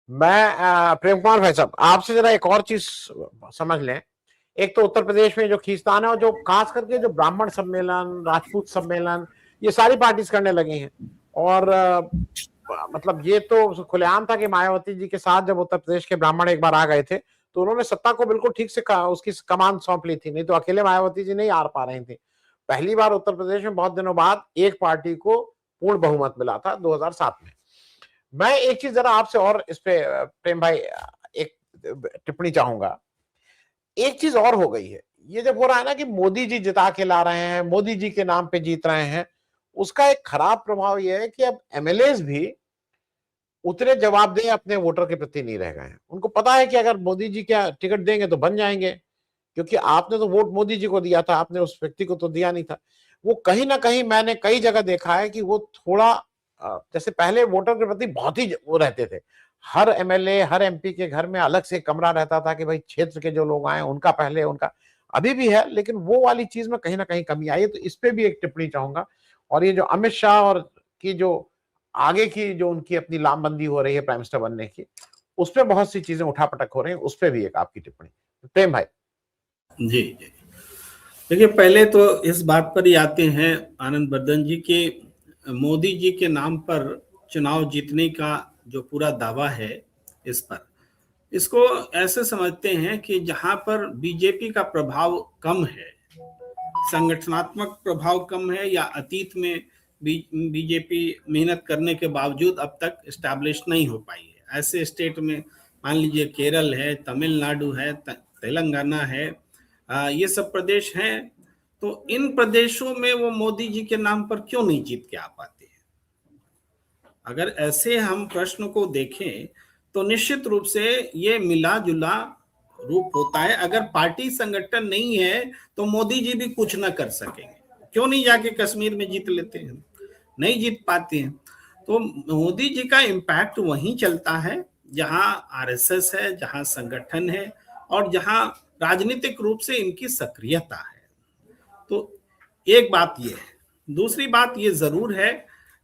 प्रेम कुमार भाई साहब, आपसे जरा एक और चीज समझ लें। एक तो उत्तर प्रदेश में जो खींचतान है, और जो खास करके जो ब्राह्मण सम्मेलन, राजपूत सम्मेलन, ये सारी पार्टीज करने लगी हैं। और मतलब ये तो खुलेआम था कि मायावती जी के साथ जब उत्तर प्रदेश के ब्राह्मण एक बार आ गए थे, तो उन्होंने सत्ता को बिल्कुल ठीक से उसकी कमान सौंप ली थी, नहीं तो अकेले मायावती जी नहीं आ पा रही थी। पहली बार उत्तर प्रदेश में बहुत दिनों बाद एक पार्टी को पूर्ण बहुमत मिला था 2007 में। मैं एक चीज जरा आपसे और इस पे प्रेम भाई एक टिप्पणी चाहूंगा। एक चीज और हो गई है, ये जब हो रहा है ना कि मोदी जी जिता के ला रहे हैं, मोदी जी के नाम पे जीत रहे हैं, उसका एक खराब प्रभाव यह है कि अब एमएलएस भी उतने जवाबदेह अपने वोटर के प्रति नहीं रह गए हैं। उनको पता है कि अगर मोदी जी क्या टिकट देंगे तो बन जाएंगे, क्योंकि आपने तो वोट मोदी जी को दिया था, आपने उस व्यक्ति को तो दिया नहीं था। वो कहीं ना कहीं मैंने कई जगह देखा है कि वो थोड़ा जैसे पहले वोटर के प्रति बहुत ही वो रहते थे। हर एमएलए, हर एमपी के घर में अलग से कमरा रहता था कि भाई क्षेत्र के जो लोग आए उनका पहले, उनका अभी भी है, लेकिन वो वाली चीज में कहीं ना कहीं कमी आई है। तो इस पे भी एक टिप्पणी चाहूंगा। और ये जो अमित शाह और की जो आगे की जो उनकी अपनी लामबंदी हो रही है प्राइम मिनिस्टर बनने की, उस पर बहुत सी चीजें उठापटक हो रही है, उस पर भी एक आपकी टिप्पणी प्रेम भाई। जी जी, देखिए पहले तो इस बात पर ही आते हैं आनंद वर्धन जी के मोदी जी के नाम पर चुनाव जीतने का जो पूरा दावा है, इस पर इसको ऐसे समझते हैं कि जहां पर बीजेपी का प्रभाव कम है, संगठनात्मक प्रभाव कम है, या अतीत में बीजेपी मेहनत करने के बावजूद अब तक एस्टैब्लिश नहीं हो पाई है, ऐसे स्टेट में मान लीजिए केरल है, तमिलनाडु है, तेलंगाना है, ये सब प्रदेश हैं। तो इन प्रदेशों में वो मोदी जी के नाम पर क्यों नहीं जीत के आ पाते हैं? अगर ऐसे हम प्रश्न को देखें तो निश्चित रूप से ये मिला जुला रूप होता है। अगर पार्टी संगठन नहीं है तो मोदी जी भी कुछ ना कर सकेंगे। क्यों नहीं जाके कश्मीर में जीत लेते हैं? नहीं जीत पाते हैं। तो मोदी जी का इम्पैक्ट वहीं चलता है जहां आरएसएस है, जहां संगठन है, और जहां राजनीतिक रूप से इनकी सक्रियता है। तो एक बात ये है। दूसरी बात ये जरूर है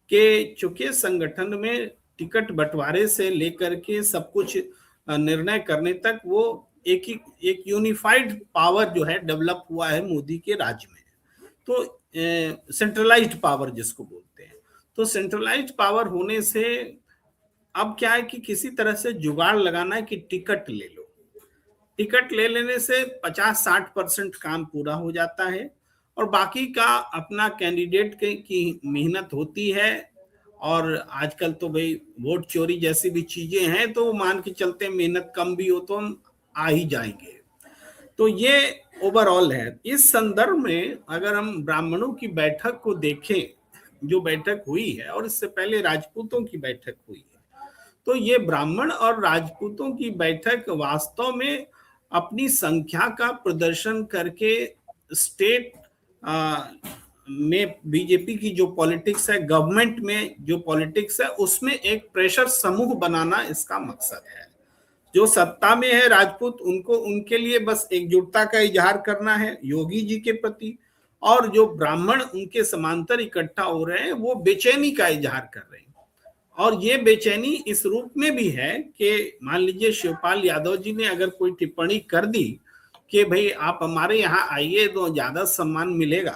कि चूंकि संगठन में टिकट बंटवारे से लेकर के सब कुछ निर्णय करने तक वो एक यूनिफाइड पावर जो है डेवलप हुआ है मोदी के राज्य में। तो सेंट्रलाइज्ड पावर जिसको बोलते हैं, तो सेंट्रलाइज्ड पावर होने से अब क्या है कि किसी तरह से जुगाड़ लगाना है कि टिकट ले लो। टिकट ले लेने से 50-60% काम पूरा हो जाता है, और बाकी का अपना कैंडिडेट की मेहनत होती है। और आजकल तो भाई वोट चोरी जैसी भी चीजें हैं, तो मान के चलते मेहनत कम भी हो तो हम आ ही जाएंगे। तो ये ओवरऑल है। इस संदर्भ में अगर हम ब्राह्मणों की बैठक को देखें, जो बैठक हुई है, और इससे पहले राजपूतों की बैठक हुई है, तो ये ब्राह्मण और राजपूतों की बैठक वास्तव में अपनी संख्या का प्रदर्शन करके स्टेट में बीजेपी की जो पॉलिटिक्स है, गवर्नमेंट में जो पॉलिटिक्स है, उसमें एक प्रेशर समूह बनाना इसका मकसद है। जो सत्ता में है राजपूत, उनको उनके लिए बस एकजुटता का इजहार करना है योगी जी के प्रति, और जो ब्राह्मण उनके समांतर इकट्ठा हो रहे हैं वो बेचैनी का इजहार कर रहे हैं। और ये बेचैनी इस रूप में भी है कि मान लीजिए शिवपाल यादव जी ने अगर कोई टिप्पणी कर दी कि भाई आप हमारे यहाँ आइए तो ज्यादा सम्मान मिलेगा,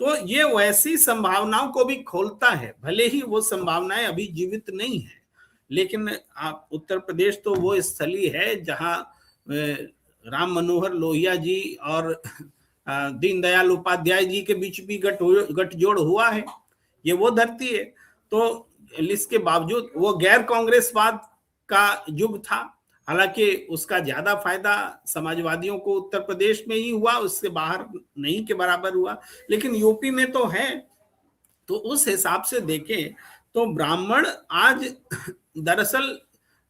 तो ये वैसी संभावनाओं को भी खोलता है। भले ही वो संभावनाएं अभी जीवित नहीं है, लेकिन आप उत्तर प्रदेश तो वो स्थली है जहां राम मनोहर लोहिया जी और दीनदयाल उपाध्याय जी के बीच भी गठजोड़ हुआ है। ये वो धरती है। तो इसके बावजूद वो गैर कांग्रेसवाद का युग था, हालांकि उसका ज्यादा फायदा समाजवादियों को उत्तर प्रदेश में ही हुआ, उससे बाहर नहीं के बराबर हुआ, लेकिन यूपी में तो है। तो उस हिसाब से देखें तो ब्राह्मण आज दरअसल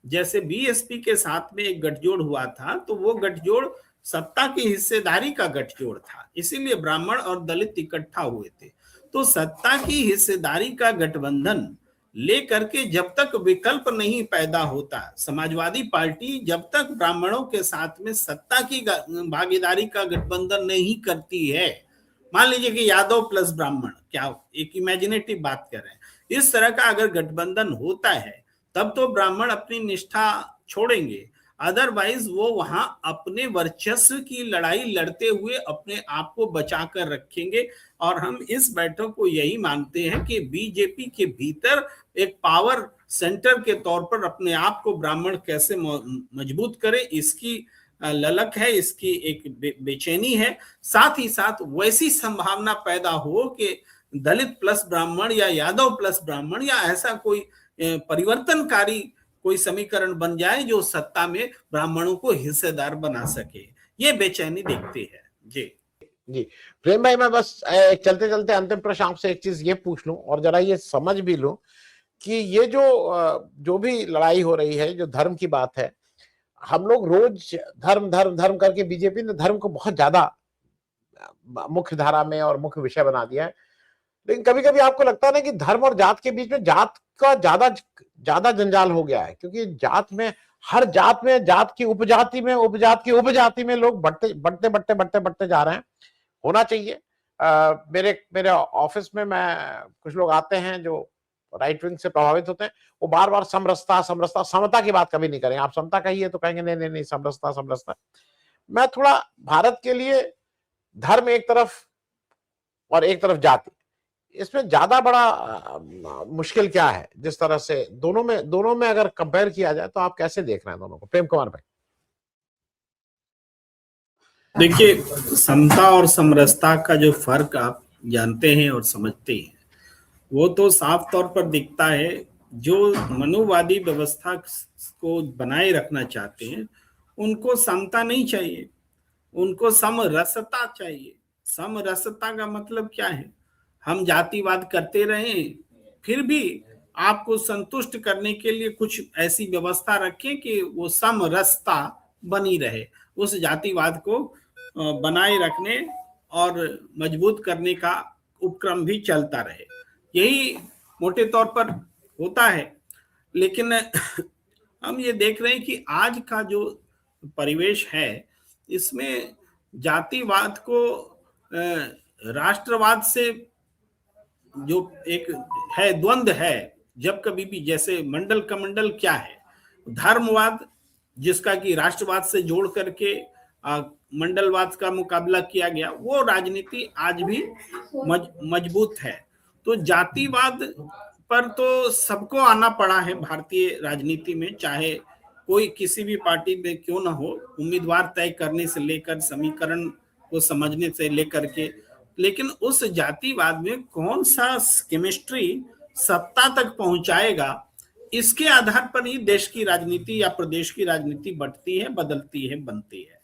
जैसे बीएसपी के साथ में एक गठजोड़ हुआ था, तो वो गठजोड़ सत्ता की हिस्सेदारी का गठजोड़ था, इसीलिए ब्राह्मण और दलित इकट्ठा हुए थे। तो सत्ता की हिस्सेदारी का गठबंधन लेकर के जब तक विकल्प नहीं पैदा होता, समाजवादी पार्टी जब तक ब्राह्मणों के साथ में सत्ता की भागीदारी का गठबंधन नहीं करती है, मान लीजिए कि यादव प्लस ब्राह्मण, क्या एक इमेजिनेटिव बात कर रहे हैं, इस तरह का अगर गठबंधन होता है तब तो ब्राह्मण अपनी निष्ठा छोड़ेंगे, अदरवाइज वो वहां अपने वर्चस्व की लड़ाई लड़ते हुए अपने आप को बचा कर रखेंगे। और हम इस बैठक को यही मानते हैं कि बीजेपी के भीतर एक पावर सेंटर के तौर पर अपने आप को ब्राह्मण कैसे मजबूत करे, इसकी ललक है, इसकी एक बेचैनी है। साथ ही साथ वैसी संभावना पैदा हो कि दलित प्लस ब्राह्मण या यादव प्लस ब्राह्मण या ऐसा कोई परिवर्तनकारी कोई समीकरण बन जाए जो सत्ता में ब्राह्मणों को हिस्सेदार बना सके, ये बेचैनी देखते हैं। जी जी प्रेम भाई, मैं बस चलते चलते अंतिम प्रश्न आपसे एक चीज ये पूछ लूं और जरा ये समझ भी लूं कि ये जो भी लड़ाई हो रही है, जो धर्म की बात है, हम लोग रोज धर्म धर्म धर्म करके बीजेपी ने धर्म को बहुत ज्यादा मुख्य धारा में और मुख्य विषय बना दिया है। लेकिन कभी कभी आपको लगता है ना कि धर्म और जात के बीच में जात का ज्यादा ज्यादा जंजाल हो गया है, क्योंकि जात में, हर जात में, जात की उपजाति में, उपजात की उपजाति में लोग बढ़ते बढ़ते बढ़ते बढ़ते बढ़ते जा रहे हैं। होना चाहिए। मेरे ऑफिस में कुछ लोग आते हैं जो राइट विंग से प्रभावित होते हैं, वो बार बार समरसता समरसता, समता की बात कभी नहीं करेंगे। आप समता कहिए तो कहेंगे नहीं नहीं नहीं, समरसता समरसता। मैं थोड़ा भारत के लिए धर्म एक तरफ और एक तरफ जाति, इसमें ज्यादा बड़ा मुश्किल क्या है? जिस तरह से दोनों में अगर कंपेयर किया जाए तो आप कैसे देख रहे हैं दोनों को, प्रेम कुमार भाई? देखिए, समता और समरसता का जो फर्क आप जानते हैं और समझते हैं, वो तो साफ तौर पर दिखता है। जो मनुवादी व्यवस्था को बनाए रखना चाहते हैं उनको समता नहीं चाहिए, उनको समरसता चाहिए। समरसता का मतलब क्या है? हम जातिवाद करते रहे, फिर भी आपको संतुष्ट करने के लिए कुछ ऐसी व्यवस्था रखें कि वो समरसता बनी रहे, उस जातिवाद को बनाए रखने और मजबूत करने का उपक्रम भी चलता रहे, यही मोटे तौर पर होता है। लेकिन हम ये देख रहे हैं कि आज का जो परिवेश है, इसमें जातिवाद को राष्ट्रवाद से जो एक है, द्वंद्व है। जब कभी भी, जैसे मंडल कमंडल क्या है, धर्मवाद जिसका कि राष्ट्रवाद से जोड़ करके मंडलवाद का मुकाबला किया गया, वो राजनीति आज भी मजबूत है। तो जातिवाद पर तो सबको आना पड़ा है भारतीय राजनीति में, चाहे कोई किसी भी पार्टी में क्यों ना हो, उम्मीदवार तय करने से लेकर समीकरण को समझने से लेकर के। लेकिन उस जातिवाद में कौन सा केमिस्ट्री सत्ता तक पहुंचाएगा, इसके आधार पर ही देश की राजनीति या प्रदेश की राजनीति बढ़ती है, बदलती है, बनती है।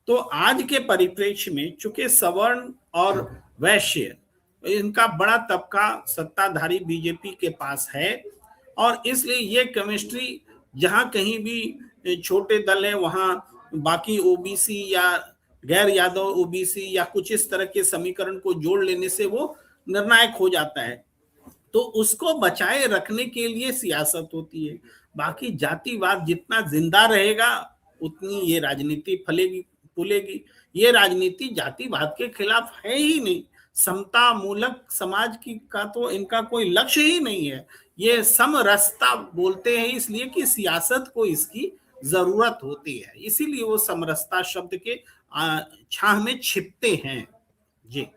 तो आज के परिप्रेक्ष्य में चूंकि सवर्ण और वैश्य, इनका बड़ा तबका सत्ताधारी बीजेपी के पास है, और इसलिए ये केमिस्ट्री जहां कहीं भी छोटे दल है वहां बाकी ओबीसी या गैर यादव ओबीसी या कुछ इस तरह के समीकरण को जोड़ लेने से वो निर्णायक हो जाता है। तो उसको बचाए रखने के लिए सियासत होती है। बाकी जातिवाद जितना जिंदा रहेगा उतनी ये राजनीति फलेगी फूलेगी। ये राजनीति जातिवाद के खिलाफ है ही नहीं, समता मूलक समाज की का तो इनका कोई लक्ष्य ही नहीं है। ये समरसता बोलते हैं इसलिए कि सियासत को इसकी जरूरत होती है, इसीलिए वो समरसता शब्द के छाह में छिपते हैं। जी।